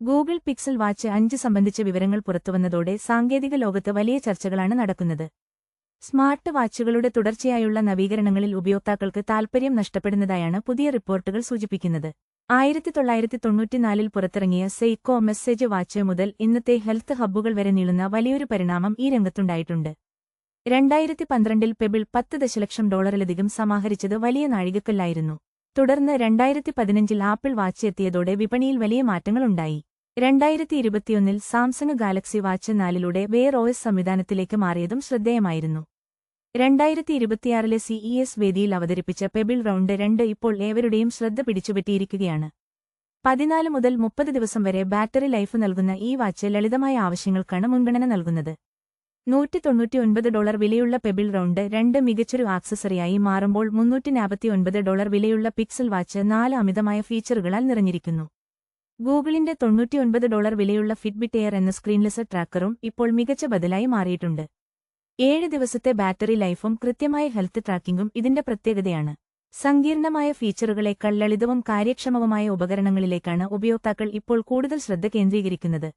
Google pixel watch 5 സംബന്ധിച്ച വിവരങ്ങൾ പുറത്തുവന്നതോടെ സാങ്കേതിക ലോകത്ത് വലിയ ചർച്ചകളാണ് നടക്കുന്നത്. സ്മാർട്ട് വാച്ചുകളുടെ തുടർച്ചയായുള്ള നവീകരണങ്ങളിൽ ഉപയോക്താക്കൾക്ക് താൽപര്യം നഷ്ടപ്പെടുന്നതായാണ് പുതിയ റിപ്പോർട്ടുകൾ സൂചിപ്പിക്കുന്നത്. 1994 പുറത്തിറങ്ങിയ സെയ്കോ മെസ്സേജ് വാച്ച് മുതൽ ഇന്നത്തെ ഹെൽത്ത് ഹബ്ബുകൾ വരെ നീളുന്ന വലിയൊരു പരിണാമം ഈ രംഗത്തുണ്ടായിട്ടുണ്ട്. 2012 പെബിൾ $10 ദശലക്ഷം സമാഹരിച്ചത് വലിയ നാഴികക്കല്ലായിരുന്നു. തുടർന്ന് 2015 ആപ്പിൾ വാച്ച് എത്തിയതോടെ വിപണിയിൽ വലിയ മാറ്റങ്ങളുണ്ടായി. 2021 Samsung Galaxy watch 4 Wear OS സംവിധാനത്തിലേക്ക് മാറിയതും ശ്രദ്ധേയമായിരുന്നു. 2026 CES വേദിയിൽ അവതരിപ്പിച്ച പെബിൾ റൗണ്ട് 2 ഇപ്പോൾ ഏവരുടെയും ശ്രദ്ധ പിടിച്ചുപറ്റിയിരിക്കുകയാണ്. 14 മുതൽ 30 ദിവസം വരെ ബാറ്ററി ലൈഫ് നൽകുന്ന ഈ വാച്ച് ലളിതമായ ആവശ്യങ്ങൾക്കാണ് മുൻഗണന നൽകുന്നത്. $199 വിലയുള്ള പെബിൾ റൗണ്ട് 2 മികച്ചൊരു ആക്സസറിയായി മാറുമ്പോൾ $349 വിലയുള്ള പിക്സൽ വാച്ച് 4 അമിതമായ ഫീച്ചറുകളാൽ നിറഞ്ഞിരിക്കുന്നു. ഗൂഗിളിന്റെ $99 വിലയുള്ള ഫിറ്റ്ബിറ്റ് എയർ എന്ന സ്ക്രീൻലെസ് ട്രാക്കറും ഇപ്പോൾ മികച്ച ബദലായി മാറിയിട്ടുണ്ട്. 7 ദിവസത്തെ ബാറ്ററി ലൈഫും കൃത്യമായ ഹെൽത്ത് ട്രാക്കിംഗും ഇതിന്റെ പ്രത്യേകതയാണ്. സങ്കീർണമായ ഫീച്ചറുകളേക്കാൾ ലളിതവും കാര്യക്ഷമവുമായ ഉപകരണങ്ങളിലേക്കാണ് ഉപയോക്താക്കൾ ഇപ്പോൾ കൂടുതൽ ശ്രദ്ധ കേന്ദ്രീകരിക്കുന്നത്.